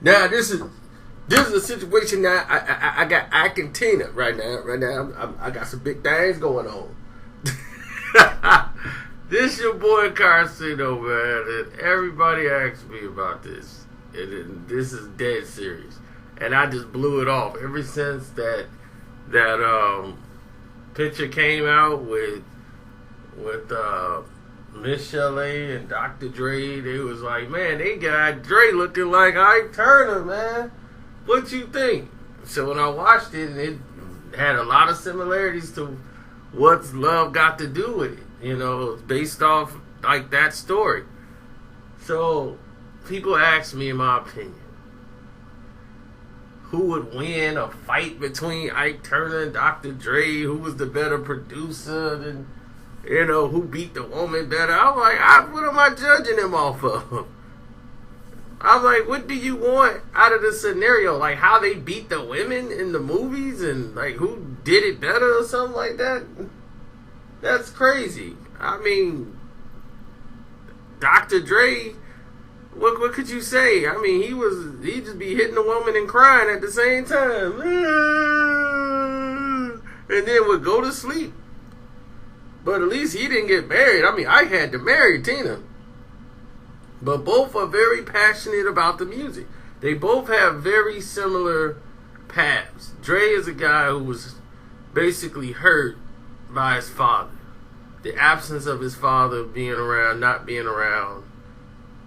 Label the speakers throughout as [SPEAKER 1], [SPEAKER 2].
[SPEAKER 1] Now this is a situation now. I got Ike and Tina right now. I got some big things going on. This your boy Karceno, man, and everybody asks me about this, and this is dead serious, and I just blew it off ever since that picture came out with Miss Chalet and Dr. Dre. They was like, man, they got Dre looking like Ike Turner, man. What you think? So when I watched it, it had a lot of similarities to what's love got to do with it. You know, based off like that story. So people ask me, in my opinion, who would win a fight between Ike Turner and Dr. Dre? Who was the better producer? And, you know, who beat the woman better? I'm like, what am I judging him off of? I'm like, what do you want out of the scenario? Like how they beat the women in the movies and like who did it better or something like that? That's crazy. I mean, Dr. Dre, what could you say? I mean, he just be hitting a woman and crying at the same time. And then would go to sleep. But at least he didn't get married. I mean, I had to marry Tina. But both are very passionate about the music. They both have very similar paths. Dre is a guy who was basically hurt by his father. The absence of his father being around, not being around,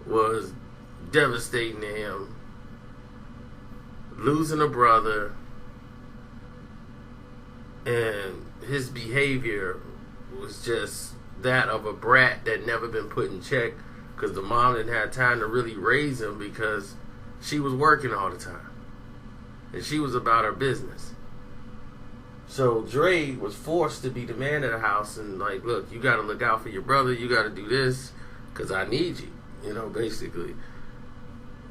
[SPEAKER 1] was devastating to him. Losing a brother and his behavior was just that of a brat that never been put in check because the mom didn't have time to really raise him because she was working all the time and she was about her business. So Dre was forced to be the man of the house and like, look, you got to look out for your brother. You got to do this because I need you, you know, basically.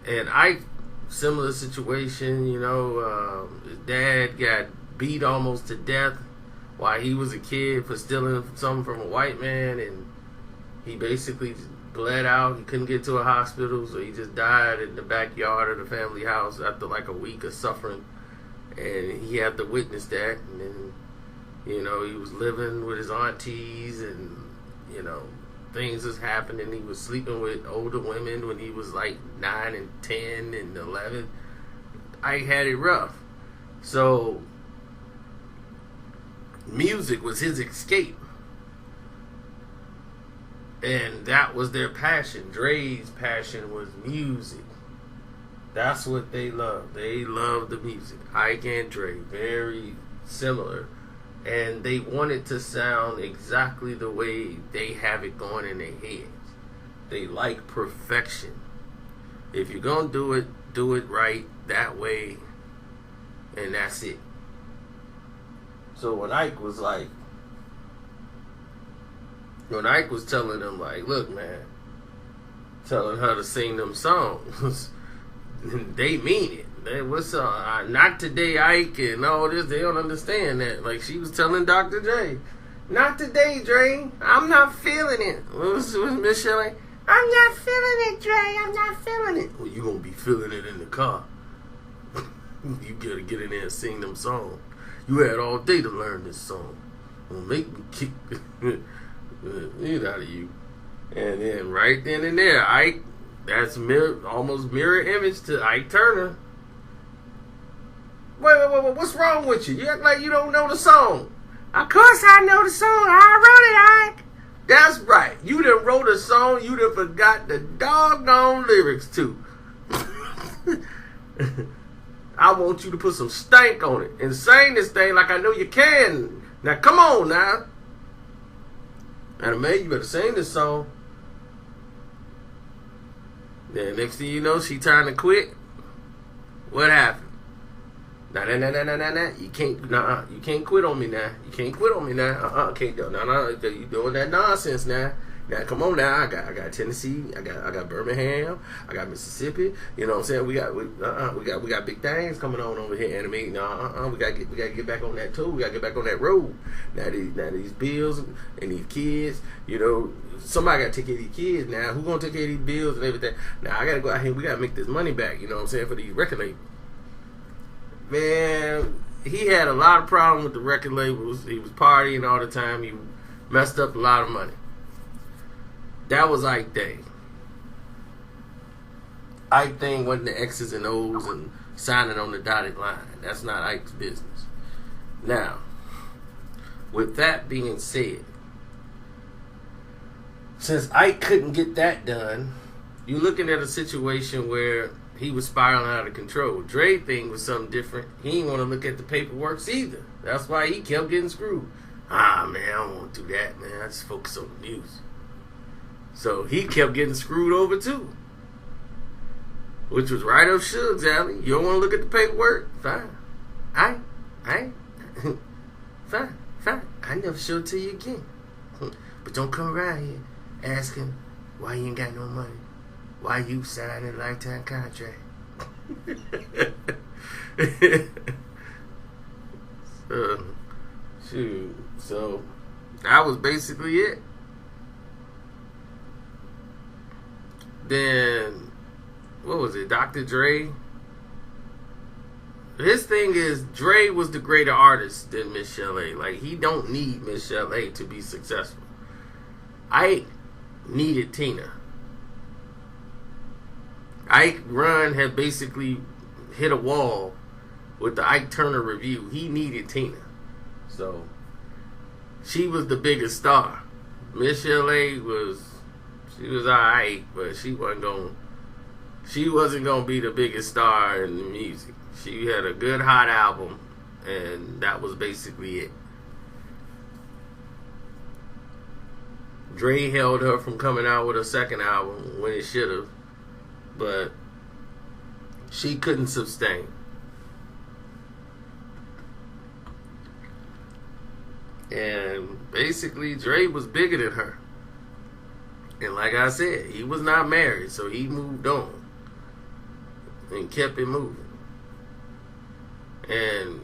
[SPEAKER 1] And Ike, similar situation, you know, his dad got beat almost to death while he was a kid for stealing something from a white man, and he basically bled out. He couldn't get to a hospital, so he just died in the backyard of the family house after like a week of suffering. And he had to witness that, and then, you know, he was living with his aunties, and, you know, things was happening. He was sleeping with older women when he was like 9 and 10 and 11. I had it rough. So music was his escape. And that was their passion. Dre's passion was music. That's what they love. They love the music. Ike and Dre, very similar. And they want it to sound exactly the way they have it going in their heads. They like perfection. If you're going to do it right that way, and that's it. So when Ike was telling them, like, look, man, telling her to sing them songs, they mean it. What's not today, Ike, and all this. They don't understand that. Like she was telling Dr. Dre, not today, Dre. I'm not feeling it. What was Miss Shelley? I'm not feeling it, Dre. I'm not feeling it. Well, you gonna be feeling it in the car. You gotta get in there and sing them songs. You had all day to learn this song. Well, make me kick it out of you. And then right then and there, Ike. That's almost mirror image to Ike Turner. Wait, what's wrong with you? You act like you don't know the song. Of course I know the song. I wrote it, Ike. That's right. You done wrote a song you done forgot the doggone lyrics to. I want you to put some stank on it and sing this thing like I know you can. Now come on now. And man, you better sing this song. Then next thing you know, she trying to quit. What happened? Nah. You can't quit on me now. You can't quit on me now. Can't do. No. You doing that nonsense now. Now come on now, I got Tennessee, I got Birmingham, I got Mississippi. You know what I'm saying? We got big things coming on over here. And I mean, we gotta get back on that tour. We gotta get back on that road. Now these bills and these kids. You know, somebody gotta take care of these kids. Now who gonna take care of these bills and everything? Now I gotta go out here. We gotta make this money back. You know what I'm saying, for these record labels. Man, he had a lot of problems with the record labels. He was partying all the time. He messed up a lot of money. That was Ike thing. Ike thing wasn't the X's and O's and signing on the dotted line. That's not Ike's business. Now, with that being said, since Ike couldn't get that done, you're looking at a situation where he was spiraling out of control. Dre thing was something different. He didn't want to look at the paperwork either. That's why he kept getting screwed. Man, I don't want to do that, man. I just focus on the music. So he kept getting screwed over too. Which was right up Suge's alley. You don't want to look at the paperwork? Fine. Fine. I never show it to you again. But don't come around here asking why you ain't got no money. Why you signed a lifetime contract? So that was basically it. Then, what was it? Dr. Dre. His thing is, Dre was the greater artist than Miss Chalet. Like, he don't need Miss Chalet to be successful. Ike needed Tina. Ike Run had basically hit a wall with the Ike Turner review. He needed Tina. So, she was the biggest star. Miss Chalet was alright, but she wasn't gonna be the biggest star in the music. She had a good hot album, and that was basically it. Dre held her from coming out with a second album when it should have, but she couldn't sustain. And basically, Dre was bigger than her. And like I said, he was not married, so he moved on and kept it moving. And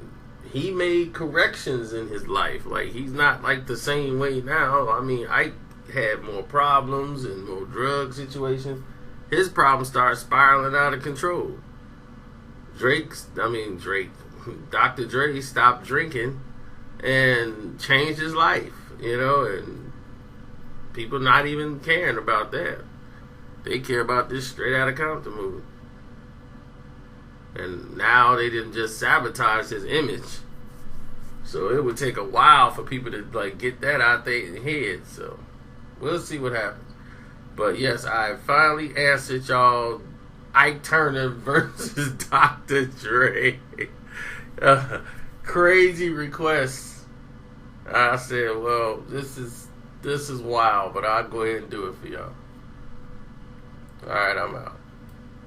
[SPEAKER 1] he made corrections in his life. Like, he's not like the same way now. I mean, Ike had more problems and more drug situations. His problems started spiraling out of control. Dr. Dre stopped drinking and changed his life, and people not even caring about that. They care about this Straight Outta Compton movie. And now they didn't just sabotage his image. So it would take a while for people to get that out their head. So we'll see what happens. But yes, I finally answered y'all Ike Turner versus Dr. Dre. Crazy requests. I said, well, this is wild, but I'll go ahead and do it for y'all. Alright, I'm out.